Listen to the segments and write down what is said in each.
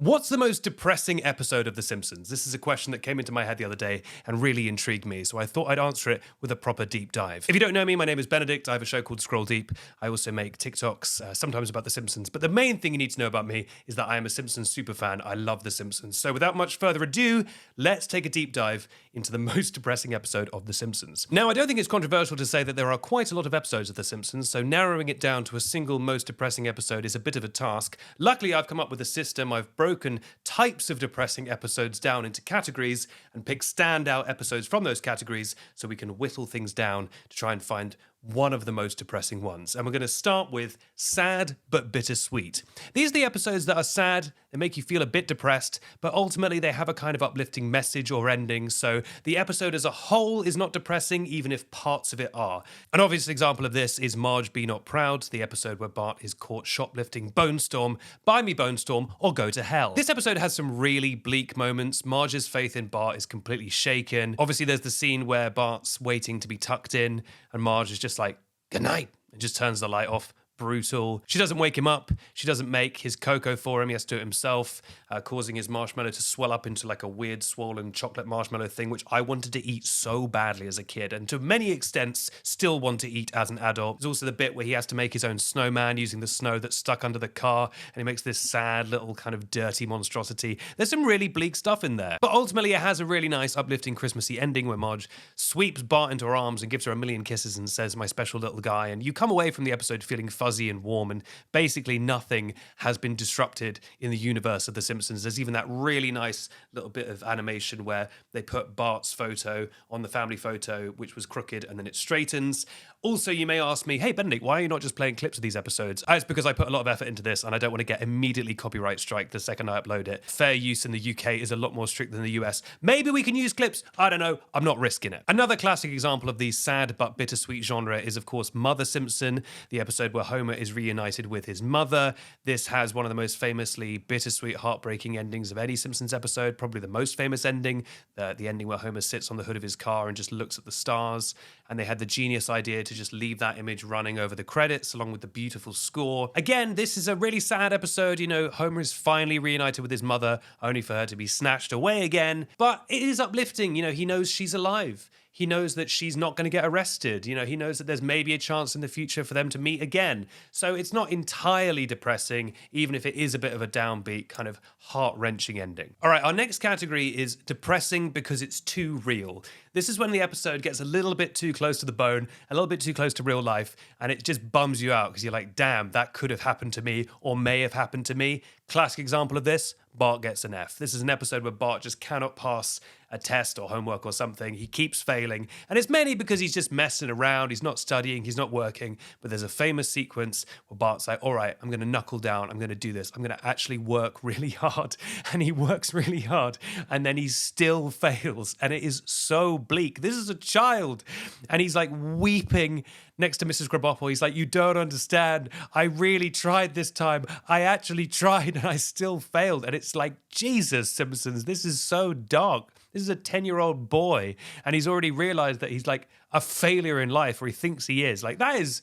What's the most depressing episode of The Simpsons? This is a question that came into my head the other day and really intrigued me, so I thought I'd answer it with a proper deep dive. If you don't know me, my name is Benedict. I have a show called Scroll Deep. I also make TikToks, sometimes about The Simpsons, but the main thing you need to know about me is that I am a Simpsons superfan. I love The Simpsons. So without much further ado, let's take a deep dive into the most depressing episode of The Simpsons. Now, I don't think it's controversial to say that there are quite a lot of episodes of The Simpsons, so narrowing it down to a single most depressing episode is a bit of a task. Luckily, I've come up with a system. I've broken types of depressing episodes down into categories and picked standout episodes from those categories so we can whittle things down to try and find one of the most depressing ones. And we're going to start with sad but bittersweet. These are the episodes that are sad, they make you feel a bit depressed, but ultimately they have a kind of uplifting message or ending, so the episode as a whole is not depressing, even if parts of it are. An obvious example of this is Marge Be Not Proud, the episode where Bart is caught shoplifting Bone Storm, Buy Me Bone Storm, or Go to Hell. This episode has some really bleak moments. Marge's faith in Bart is completely shaken. Obviously there's the scene where Bart's waiting to be tucked in, and Marge is just like, "Good night," and just turns the light off. Brutal. She doesn't wake him up. She doesn't make his cocoa for him. He has to do it himself, causing his marshmallow to swell up into like a weird swollen chocolate marshmallow thing, which I wanted to eat so badly as a kid, and to many extents still want to eat as an adult. There's also the bit where he has to make his own snowman using the snow that's stuck under the car, and he makes this sad little kind of dirty monstrosity. There's some really bleak stuff in there. But ultimately it has a really nice uplifting Christmassy ending where Marge sweeps Bart into her arms and gives her a million kisses and says, "My special little guy," and you come away from the episode feeling fuzzy and warm, and basically nothing has been disrupted in the universe of The Simpsons. There's even that really nice little bit of animation where they put Bart's photo on the family photo, which was crooked, and then it straightens. Also, you may ask me, "Hey Benedict, why are you not just playing clips of these episodes?" It's because I put a lot of effort into this and I don't want to get immediately copyright strike the second I upload it. Fair use in the UK is a lot more strict than the US. Maybe we can use clips, I don't know, I'm not risking it. Another classic example of the sad but bittersweet genre is of course Mother Simpson, the episode where Homer is reunited with his mother. This has one of the most famously bittersweet, heartbreaking endings of any Simpsons episode, probably the most famous ending, the ending where Homer sits on the hood of his car and just looks at the stars. And they had the genius idea to just leave that image running over the credits along with the beautiful score. Again, this is a really sad episode. You know, Homer is finally reunited with his mother, only for her to be snatched away again. But it is uplifting. You know, he knows she's alive. He knows that she's not going to get arrested. You know, he knows that there's maybe a chance in the future for them to meet again. So it's not entirely depressing, even if it is a bit of a downbeat, kind of heart-wrenching ending. All right, our next category is depressing because it's too real. This is when the episode gets a little bit too close to the bone, a little bit too close to real life, and it just bums you out because you're like, damn, that could have happened to me or may have happened to me. Classic example of this, Bart gets an F. This is an episode where Bart just cannot pass a test or homework or something. He keeps failing, and it's mainly because he's just messing around. He's not studying, he's not working, but there's a famous sequence where Bart's like, all right, I'm going to knuckle down, I'm going to do this, I'm going to actually work really hard, and he works really hard, and then he still fails, and it is so bleak. This is a child, and he's like weeping next to Mrs. Krabappel. He's like, "You don't understand. I really tried this time. I actually tried and I still failed." And it's like, Jesus, Simpsons, this is so dark. This is a 10-year-old boy, and he's already realized that he's like a failure in life, or he thinks he is. Like, that is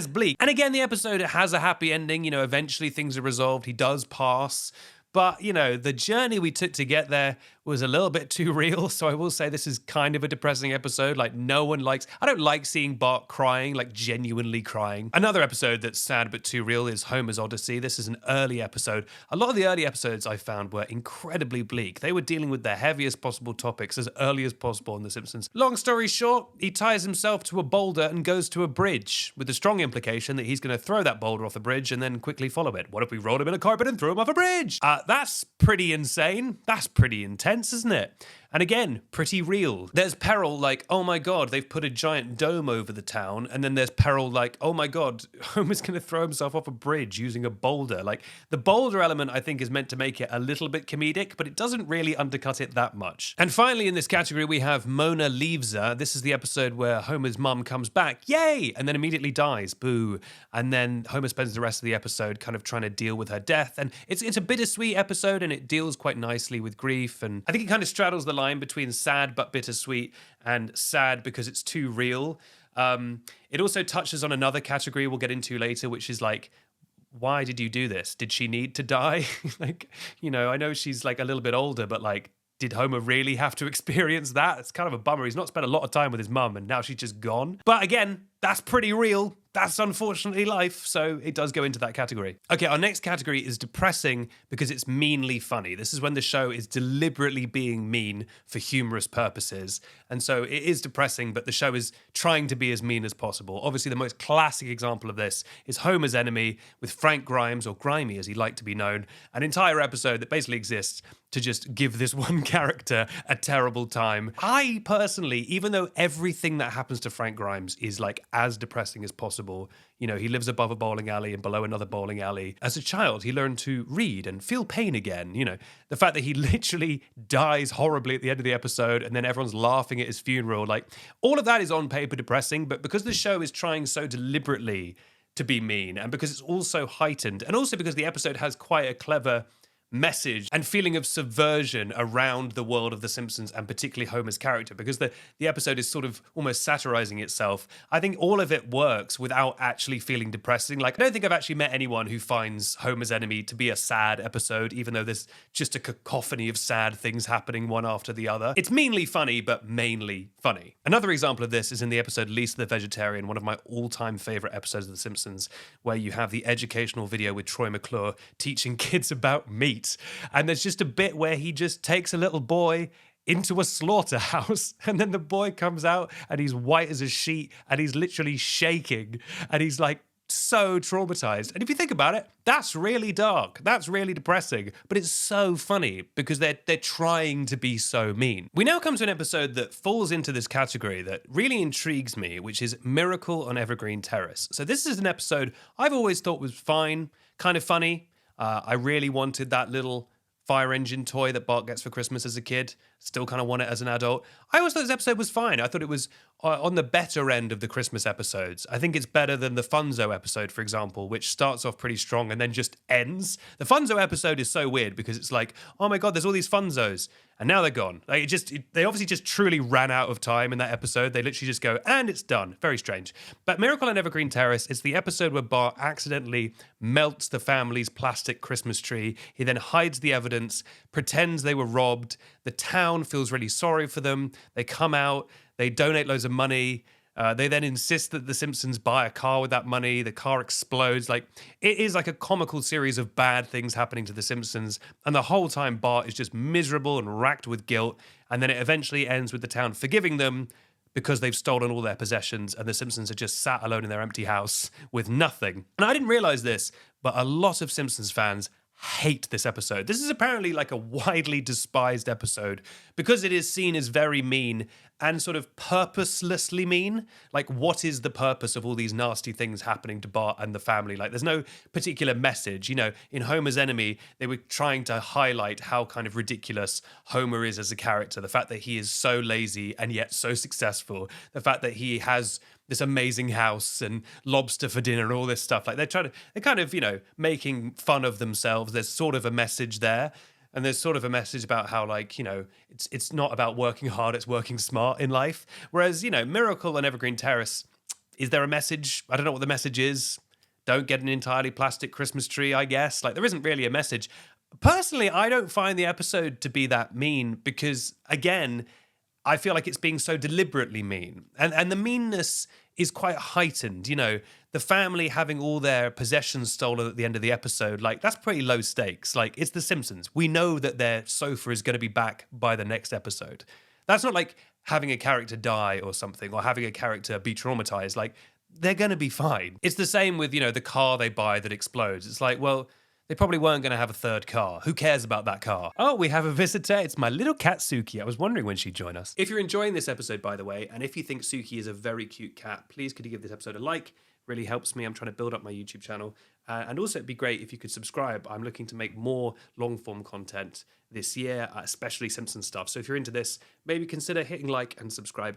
bleak. And again, the episode has a happy ending. You know, eventually things are resolved. He does pass. But, you know, the journey we took to get there was a little bit too real. So I will say this is kind of a depressing episode. Like, I don't like seeing Bart crying, like genuinely crying. Another episode that's sad but too real is Homer's Odyssey. This is an early episode. A lot of the early episodes I found were incredibly bleak. They were dealing with the heaviest possible topics as early as possible in The Simpsons. Long story short, he ties himself to a boulder and goes to a bridge, with the strong implication that he's going to throw that boulder off the bridge and then quickly follow it. What if we rolled him in a carpet and threw him off a bridge? That's pretty insane. That's pretty intense, isn't it? And again, pretty real. There's peril like, oh my God, they've put a giant dome over the town. And then there's peril like, oh my God, Homer's going to throw himself off a bridge using a boulder. Like, the boulder element, I think, is meant to make it a little bit comedic, but it doesn't really undercut it that much. And finally, in this category, we have Mona Leaves Her. This is the episode where Homer's mum comes back, yay, and then immediately dies, boo. And then Homer spends the rest of the episode kind of trying to deal with her death. And it's a bittersweet episode, and it deals quite nicely with grief. And I think it kind of straddles the line between sad but bittersweet and sad because it's too real. It also touches on another category we'll get into later, which is like why did you do this? Did she need to die? Like, I know she's like a little bit older, but like, did Homer really have to experience that? It's kind of a bummer. He's not spent a lot of time with his mum and now she's just gone. But again, that's pretty real. That's unfortunately life, so it does go into that category. Okay, our next category is depressing because it's meanly funny. This is when the show is deliberately being mean for humorous purposes. And so it is depressing, but the show is trying to be as mean as possible. Obviously, the most classic example of this is Homer's Enemy with Frank Grimes, or Grimy as he'd like to be known, an entire episode that basically exists to just give this one character a terrible time. I personally, even though everything that happens to Frank Grimes is like as depressing as possible, he lives above a bowling alley and below another bowling alley. As a child, he learned to read and feel pain again. The fact that he literally dies horribly at the end of the episode and then everyone's laughing at his funeral, like all of that is on paper depressing, but because the show is trying so deliberately to be mean and because it's also heightened and also because the episode has quite a clever message and feeling of subversion around the world of The Simpsons and particularly Homer's character, because the episode is sort of almost satirizing itself. I think all of it works without actually feeling depressing. Like, I don't think I've actually met anyone who finds Homer's Enemy to be a sad episode, even though there's just a cacophony of sad things happening one after the other. It's meanly funny, but mainly funny. Another example of this is in the episode Lisa the Vegetarian, one of my all-time favorite episodes of The Simpsons, where you have the educational video with Troy McClure teaching kids about meat. And there's just a bit where he just takes a little boy into a slaughterhouse and then the boy comes out and he's white as a sheet and he's literally shaking and he's like so traumatized. And if you think about it, that's really dark. That's really depressing, but it's so funny because they're trying to be so mean. We now come to an episode that falls into this category that really intrigues me, which is Miracle on Evergreen Terrace. So this is an episode I've always thought was fine, kind of funny. I really wanted that little fire engine toy that Bart gets for Christmas as a kid. Still kind of want it as an adult. I always thought this episode was fine. I thought it was on the better end of the Christmas episodes. I think it's better than the Funzo episode, for example, which starts off pretty strong and then just ends. The Funzo episode is so weird because it's like, oh my God, there's all these Funzos. And now they're gone. Like they obviously just truly ran out of time in that episode. They literally just go, and it's done. Very strange. But Miracle on Evergreen Terrace is the episode where Bart accidentally melts the family's plastic Christmas tree. He then hides the evidence, pretends they were robbed. The town feels really sorry for them. They come out, they donate loads of money. They then insist that the Simpsons buy a car with that money. The car explodes. Like, it is like a comical series of bad things happening to the Simpsons. And the whole time, Bart is just miserable and racked with guilt. And then it eventually ends with the town forgiving them because they've stolen all their possessions and the Simpsons are just sat alone in their empty house with nothing. And I didn't realize this, but a lot of Simpsons fans hate this episode. This is apparently like a widely despised episode because it is seen as very mean and sort of purposelessly mean. Like, what is the purpose of all these nasty things happening to Bart and the family? Like, there's no particular message. In Homer's Enemy, they were trying to highlight how kind of ridiculous Homer is as a character. The fact that he is so lazy and yet so successful. The fact that he has this amazing house and lobster for dinner and all this stuff. Like, they're kind of, making fun of themselves. There's sort of a message there. And there's sort of a message about how, like, it's not about working hard, it's working smart in life. Whereas, Miracle on Evergreen Terrace, is there a message? I don't know what the message is. Don't get an entirely plastic Christmas tree, I guess. Like, there isn't really a message. Personally, I don't find the episode to be that mean because, again, I feel like it's being so deliberately mean. And the meanness is quite heightened. The family having all their possessions stolen at the end of the episode, like, that's pretty low stakes. Like, it's The Simpsons. We know that their sofa is going to be back by the next episode. That's not like having a character die or something, or having a character be traumatized. Like, they're going to be fine. It's the same with, the car they buy that explodes. It's like, well, they probably weren't going to have a third car. Who cares about that car? Oh, we have a visitor. It's my little cat, Suki. I was wondering when she'd join us. If you're enjoying this episode, by the way, and if you think Suki is a very cute cat, please could you give this episode a like? Really helps me. I'm trying to build up my YouTube channel. And also, it'd be great if you could subscribe. I'm looking to make more long-form content this year, especially Simpsons stuff. So if you're into this, maybe consider hitting like and subscribe.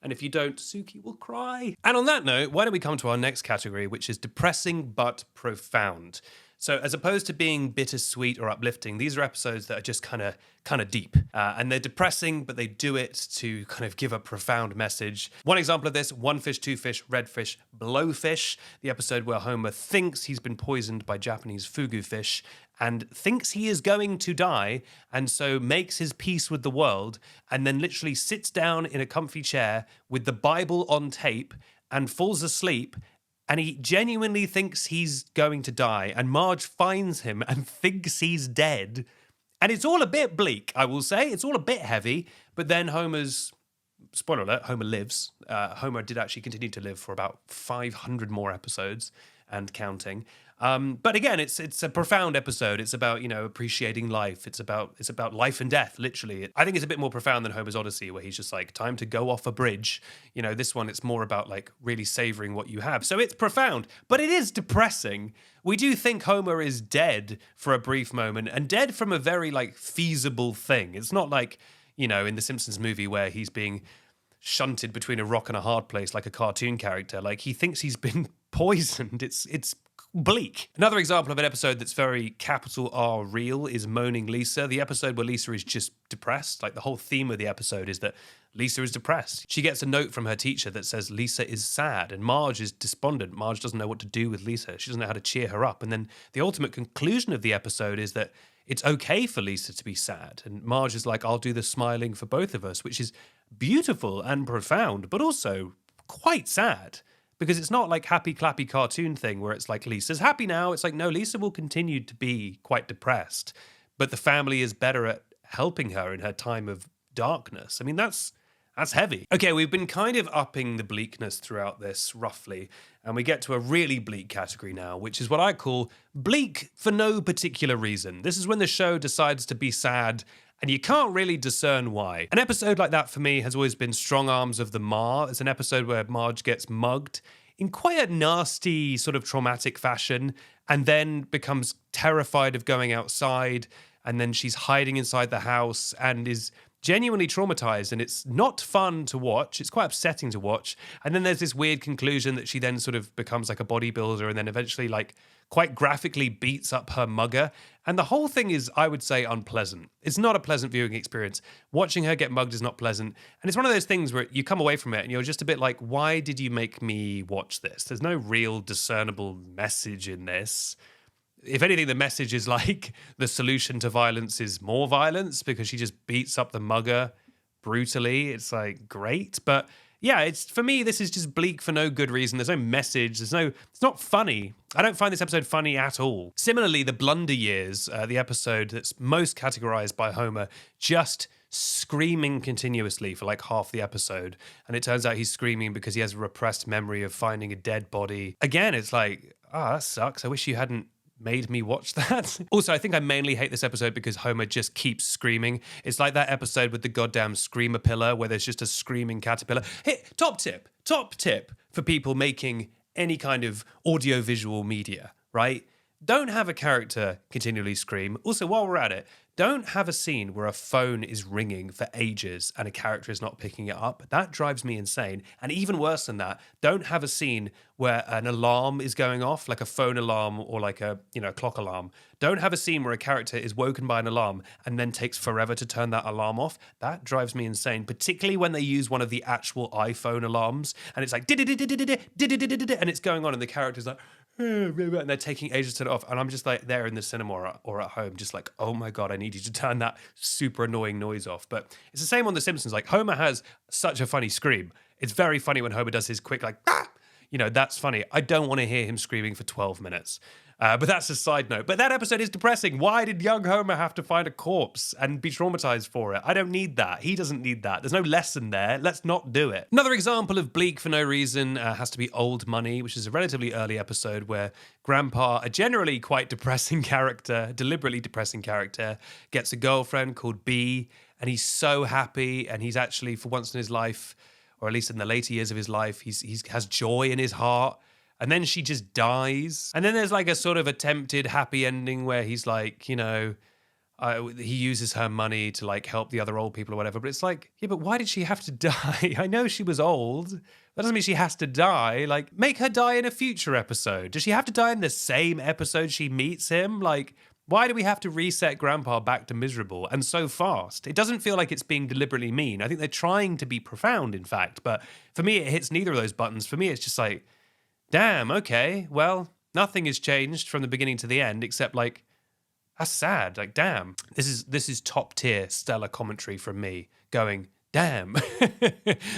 And if you don't, Suki will cry. And on that note, why don't we come to our next category, which is depressing but profound. So as opposed to being bittersweet or uplifting, these are episodes that are just kind of deep, and they're depressing, but they do it to kind of give a profound message. One example of this: One Fish, Two Fish, Red Fish, Blowfish, the episode where Homer thinks he's been poisoned by Japanese fugu fish and thinks he is going to die, and so makes his peace with the world, and then literally sits down in a comfy chair with the Bible on tape and falls asleep. And he genuinely thinks he's going to die. And Marge finds him and thinks he's dead. And it's all a bit bleak, I will say. It's all a bit heavy. But then spoiler alert, Homer lives. Homer did actually continue to live for about 500 more episodes and counting. But again, it's a profound episode. It's about, appreciating life. It's about life and death, literally. I think it's a bit more profound than Homer's Odyssey, where he's just like, time to go off a bridge. This one, it's more about like really savoring what you have. So it's profound, but it is depressing. We do think Homer is dead for a brief moment, and dead from a very like feasible thing. It's not like, in the Simpsons movie where he's being shunted between a rock and a hard place like a cartoon character. Like, he thinks he's been poisoned. It's bleak. Another example of an episode that's very capital R real is Moaning Lisa, the episode where Lisa is just depressed. Like, the whole theme of the episode is that Lisa is depressed. She gets a note from her teacher that says Lisa is sad, and Marge is despondent. Marge doesn't know what to do with Lisa. She doesn't know how to cheer her up. And then the ultimate conclusion of the episode is that it's okay for Lisa to be sad. And Marge is like, I'll do the smiling for both of us, which is beautiful and profound, but also quite sad. Because it's not like happy clappy cartoon thing where it's like Lisa's happy now. It's like, no, Lisa will continue to be quite depressed, but the family is better at helping her in her time of darkness. I mean, that's heavy. Okay, we've been kind of upping the bleakness throughout this roughly, and we get to a really bleak category now, which is what I call bleak for no particular reason. This is when the show decides to be sad and you can't really discern why. An episode like that for me has always been Strong Arms of the Ma. It's an episode where Marge gets mugged in quite a nasty, sort of traumatic fashion, and then becomes terrified of going outside, and then she's hiding inside the house and is genuinely traumatized, and it's not fun to watch. It's quite upsetting to watch. And then there's this weird conclusion that she then sort of becomes like a bodybuilder and then eventually like quite graphically beats up her mugger. And the whole thing is, I would say, unpleasant. It's not a pleasant viewing experience. Watching her get mugged is not pleasant. And it's one of those things where you come away from it and you're just a bit like, why did you make me watch this? There's no real discernible message in this. If anything, the message is like the solution to violence is more violence because she just beats up the mugger brutally. It's like, great. But yeah, for me, this is just bleak for no good reason. There's no message. It's not funny. I don't find this episode funny at all. Similarly, the Blunder Years, the episode that's most categorized by Homer, just screaming continuously for like half the episode. And it turns out he's screaming because he has a repressed memory of finding a dead body. Again, it's like, that sucks. I wish you hadn't made me watch that. Also, I think I mainly hate this episode because Homer just keeps screaming. It's like that episode with the goddamn screamer pillar where there's just a screaming caterpillar. Hey, top tip for people making any kind of audiovisual media, right? Don't have a character continually scream. Also, while we're at it, don't have a scene where a phone is ringing for ages and a character is not picking it up. That drives me insane. And even worse than that, don't have a scene where an alarm is going off, like a phone alarm or like a clock alarm. Don't have a scene where a character is woken by an alarm and then takes forever to turn that alarm off. That drives me insane, particularly when they use one of the actual iPhone alarms and it's like, and it's going on and the character's like, and they're taking ages to turn it off. And I'm just like there in the cinema or at home, just like, oh my God, I need you to turn that super annoying noise off. But it's the same on The Simpsons. Like, Homer has such a funny scream. It's very funny when Homer does his quick, like, ah! That's funny. I don't want to hear him screaming for 12 minutes. But that's a side note. But that episode is depressing. Why did young Homer have to find a corpse and be traumatized for it? I don't need that. He doesn't need that. There's no lesson there. Let's not do it. Another example of bleak for no reason has to be Old Money, which is a relatively early episode where Grandpa, a generally quite depressing character, deliberately depressing character, gets a girlfriend called Bee, and he's so happy, and he's actually, for once in his life, or at least in the later years of his life, he has joy in his heart. And then she just dies. And then there's like a sort of attempted happy ending where he's like, he uses her money to like help the other old people or whatever. But it's like, yeah, but why did she have to die? I know she was old. That doesn't mean she has to die. Like, make her die in a future episode. Does she have to die in the same episode she meets him? Like, why do we have to reset Grandpa back to miserable and so fast? It doesn't feel like it's being deliberately mean. I think they're trying to be profound, in fact. But for me, it hits neither of those buttons. For me, it's just like, damn, okay, well, nothing has changed from the beginning to the end except like, that's sad. Like, damn. This is top tier stellar commentary from me going, damn.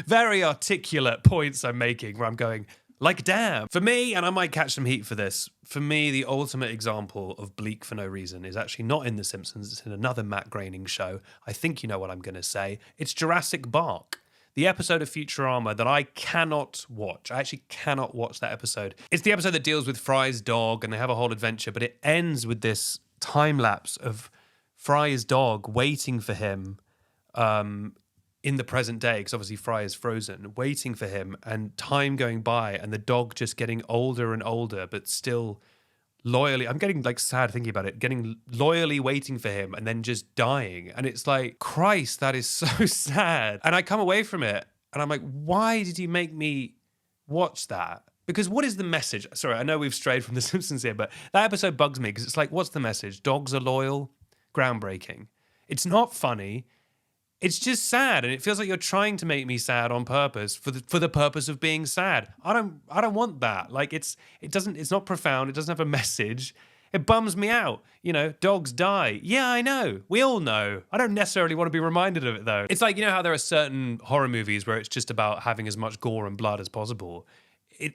Very articulate points I'm making where I'm going, like, damn. For me, and I might catch some heat for this, for me, the ultimate example of bleak for no reason is actually not in The Simpsons. It's in another Matt Groening show. I think you know what I'm going to say. It's Jurassic Bark. The episode of Futurama that I cannot watch. I actually cannot watch that episode. It's the episode that deals with Fry's dog and they have a whole adventure, but it ends with this time lapse of Fry's dog waiting for him in the present day, because obviously Fry is frozen, waiting for him, and time going by, and the dog just getting older and older, but still loyally, I'm getting like sad thinking about it, getting loyally waiting for him and then just dying. And it's like, Christ, that is so sad. And I come away from it and I'm like, why did you make me watch that? Because what is the message? Sorry, I know we've strayed from The Simpsons here, but that episode bugs me because it's like, what's the message? Dogs are loyal? Groundbreaking. It's not funny. It's just sad, and it feels like you're trying to make me sad on purpose for the purpose of being sad. I don't want that. Like it's not profound. It doesn't have a message. It bums me out. You know, dogs die. Yeah, I know. We all know. I don't necessarily want to be reminded of it though. It's like, you know how there are certain horror movies where it's just about having as much gore and blood as possible.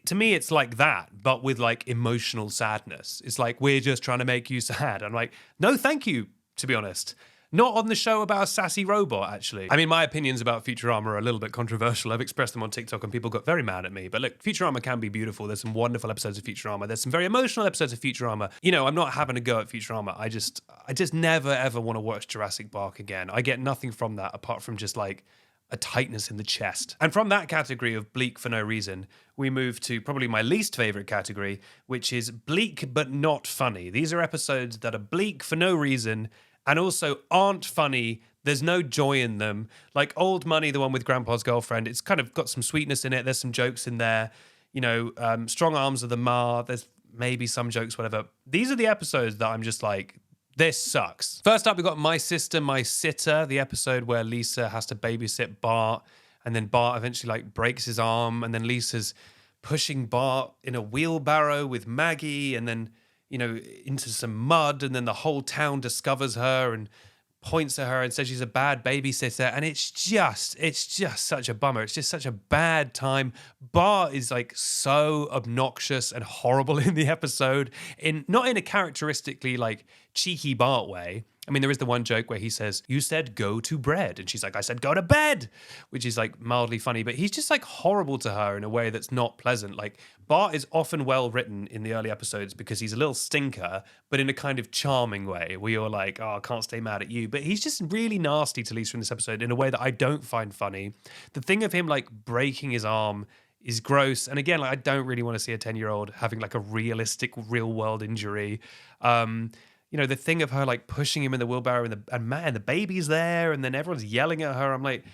To me, it's like that, but with like emotional sadness. It's like, we're just trying to make you sad. I'm like, no, thank you, to be honest. Not on the show about a sassy robot, actually. I mean, my opinions about Futurama are a little bit controversial. I've expressed them on TikTok and people got very mad at me. But look, Futurama can be beautiful. There's some wonderful episodes of Futurama. There's some very emotional episodes of Futurama. You know, I'm not having a go at Futurama. I just never, ever want to watch Jurassic Park again. I get nothing from that apart from just like a tightness in the chest. And from that category of bleak for no reason, we move to probably my least favorite category, which is bleak but not funny. These are episodes that are bleak for no reason and also aren't funny. There's no joy in them. Like Old Money, the one with Grandpa's girlfriend, it's kind of got some sweetness in it. There's some jokes in there. You know, Strong Arms of the Ma, there's maybe some jokes, whatever. These are the episodes that I'm just like, this sucks. First up, we got My Sister, My Sitter, the episode where Lisa has to babysit Bart, and then Bart eventually like breaks his arm, and then Lisa's pushing Bart in a wheelbarrow with Maggie, and then, you know, into some mud, and then the whole town discovers her and points at her and says she's a bad babysitter, and it's just such a bummer. It's just such a bad time. Bart is like so obnoxious and horrible in the episode, not in a characteristically like cheeky Bart way. I mean, there is the one joke where he says, "You said go to bread," and she's like, "I said go to bed," which is like mildly funny, but he's just like horrible to her in a way that's not pleasant. Like Bart is often well written in the early episodes because he's a little stinker, but in a kind of charming way where you're like, oh, I can't stay mad at you. But he's just really nasty to Lisa in this episode in a way that I don't find funny. The thing of him like breaking his arm is gross. And again, like I don't really want to see a 10-year-old having like a realistic real world injury. You know, the thing of her like pushing him in the wheelbarrow and the baby's there and then everyone's yelling at her. I'm like,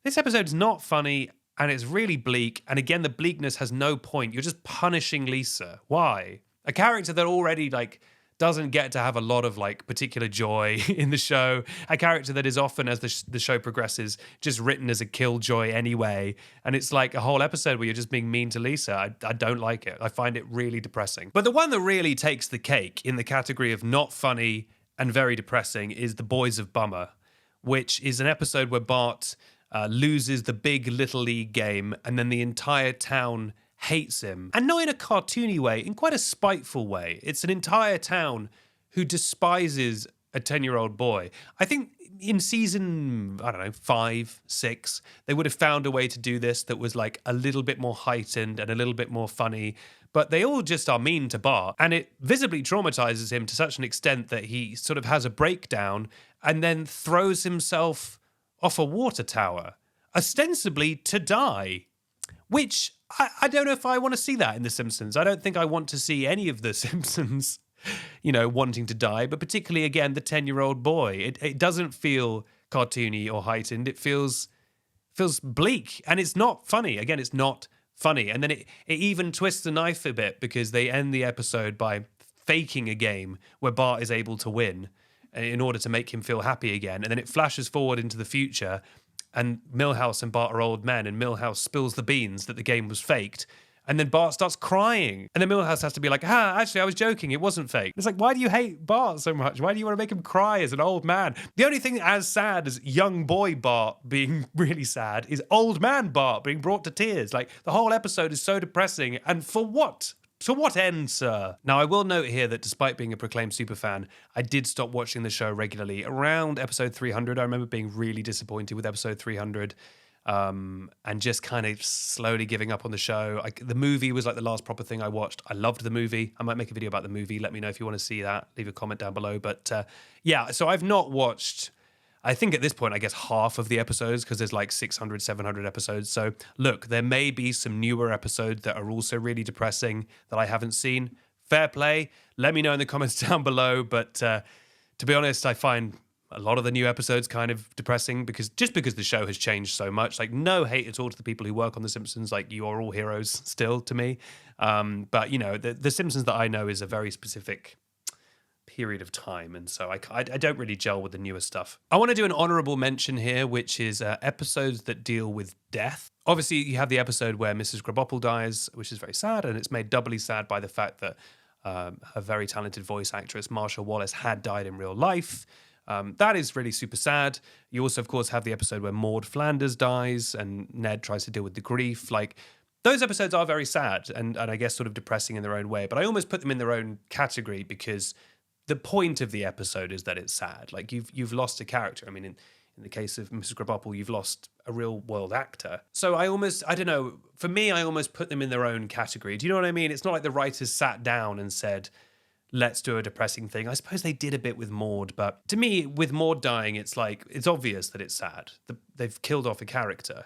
this episode's not funny and it's really bleak. And again, the bleakness has no point. You're just punishing Lisa. Why? A character that already like doesn't get to have a lot of like particular joy in the show. A character that is often, as the show progresses, just written as a killjoy anyway. And it's like a whole episode where you're just being mean to Lisa. I don't like it. I find it really depressing. But the one that really takes the cake in the category of not funny and very depressing is The Boys of Bummer, which is an episode where Bart loses the big Little League game and then the entire town hates him. And not in a cartoony way, in quite a spiteful way. It's an entire town who despises a 10-year-old boy. I think in season, 5, 6, they would have found a way to do this that was like a little bit more heightened and a little bit more funny. But they all just are mean to Bart. And it visibly traumatizes him to such an extent that he sort of has a breakdown and then throws himself off a water tower, ostensibly to die. Which, I don't know if I want to see that in The Simpsons. I don't think I want to see any of The Simpsons wanting to die, but particularly, again, the 10-year-old boy. It doesn't feel cartoony or heightened. It feels bleak, and it's not funny. Again, it's not funny. And then it even twists the knife a bit because they end the episode by faking a game where Bart is able to win in order to make him feel happy again. And then it flashes forward into the future, and Milhouse and Bart are old men, and Milhouse spills the beans that the game was faked. And then Bart starts crying. And then Milhouse has to be like, actually, I was joking. It wasn't fake. It's like, why do you hate Bart so much? Why do you want to make him cry as an old man? The only thing as sad as young boy Bart being really sad is old man Bart being brought to tears. Like, the whole episode is so depressing. And for what? To what end, sir? Now, I will note here that despite being a proclaimed superfan, I did stop watching the show regularly. Around episode 300, I remember being really disappointed with episode 300. And just kind of slowly giving up on the show. The movie was like the last proper thing I watched. I loved the movie. I might make a video about the movie. Let me know if you want to see that. Leave a comment down below. But yeah, so I've not watched, I think at this point, I guess half of the episodes, because there's like 600, 700 episodes. So look, there may be some newer episodes that are also really depressing that I haven't seen. Fair play. Let me know in the comments down below. But to be honest, I find a lot of the new episodes kind of depressing because the show has changed so much. Like, no hate at all to the people who work on The Simpsons. Like, you are all heroes still to me. But, the Simpsons that I know is a very specific period of time. And so I don't really gel with the newer stuff. I want to do an honorable mention here, which is episodes that deal with death. Obviously, you have the episode where Mrs. Krabappel dies, which is very sad. And it's made doubly sad by the fact that a very talented voice actress, Marsha Wallace, had died in real life. That is really super sad. You also, of course, have the episode where Maud Flanders dies and Ned tries to deal with the grief. Like, those episodes are very sad and I guess sort of depressing in their own way. But I almost put them in their own category because the point of the episode is that it's sad. Like, you've lost a character. I mean, in the case of Mrs. Krabappel, you've lost a real world actor. So I don't know, for me, I almost put them in their own category. Do you know what I mean? It's not like the writers sat down and said, let's do a depressing thing. I suppose they did a bit with Maud, but to me, with Maud dying, it's like, it's obvious that it's sad. They've killed off a character.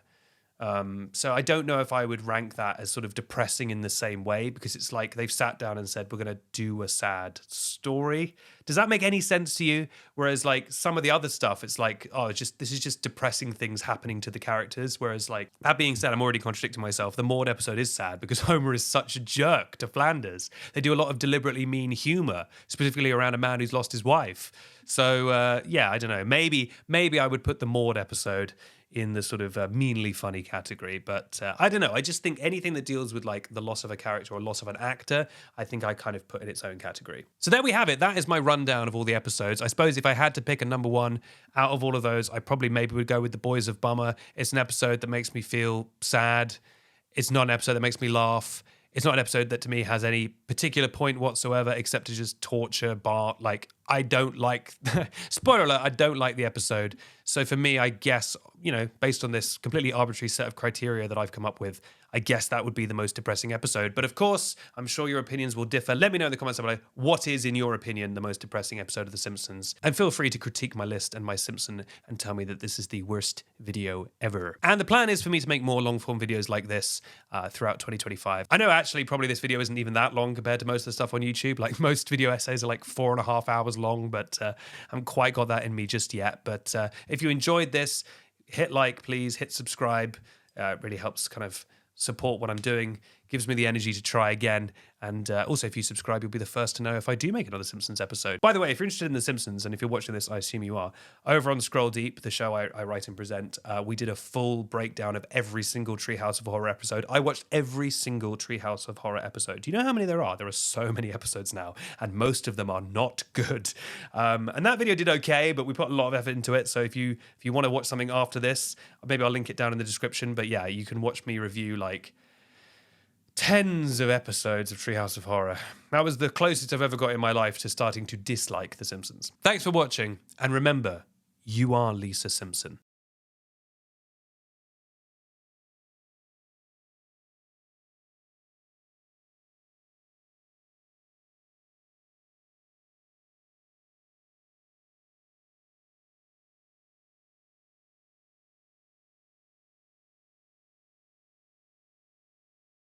So I don't know if I would rank that as sort of depressing in the same way, because it's like they've sat down and said, we're going to do a sad story. Does that make any sense to you? Whereas like some of the other stuff, it's like, this is just depressing things happening to the characters. Whereas like, that being said, I'm already contradicting myself. The Maud episode is sad because Homer is such a jerk to Flanders. They do a lot of deliberately mean humor, specifically around a man who's lost his wife. So yeah, I don't know. Maybe I would put the Maud episode in the sort of meanly funny category. But I don't know. I just think anything that deals with like the loss of a character or loss of an actor, I think I kind of put in its own category. So there we have it. That is my rundown of all the episodes. I suppose if I had to pick a number one out of all of those, I probably maybe would go with The Boys of Bummer. It's an episode that makes me feel sad. It's not an episode that makes me laugh. It's not an episode that to me has any particular point whatsoever except to just torture Bart. Like, I don't like, spoiler alert, I don't like the episode. So for me, I guess, based on this completely arbitrary set of criteria that I've come up with, I guess that would be the most depressing episode. But of course, I'm sure your opinions will differ. Let me know in the comments below, what is, in your opinion, the most depressing episode of The Simpsons? And feel free to critique my list and my Simpson and tell me that this is the worst video ever. And the plan is for me to make more long-form videos like this throughout 2025. I know actually probably this video isn't even that long compared to most of the stuff on YouTube. Like, most video essays are like 4.5 hours long, but I haven't quite got that in me just yet. But if you enjoyed this, hit like, please, hit subscribe. It really helps kind of support what I'm doing, gives me the energy to try again. And also, if you subscribe, you'll be the first to know if I do make another Simpsons episode. By the way, if you're interested in The Simpsons, and if you're watching this, I assume you are, over on Scroll Deep, the show I write and present, we did a full breakdown of every single Treehouse of Horror episode. I watched every single Treehouse of Horror episode. Do you know how many there are? There are so many episodes now, and most of them are not good. And that video did okay, but we put a lot of effort into it. So if you want to watch something after this, maybe I'll link it down in the description. But yeah, you can watch me review like tens of episodes of Treehouse of Horror. That was the closest I've ever got in my life to starting to dislike The Simpsons. Thanks for watching, and remember, you are Lisa Simpson.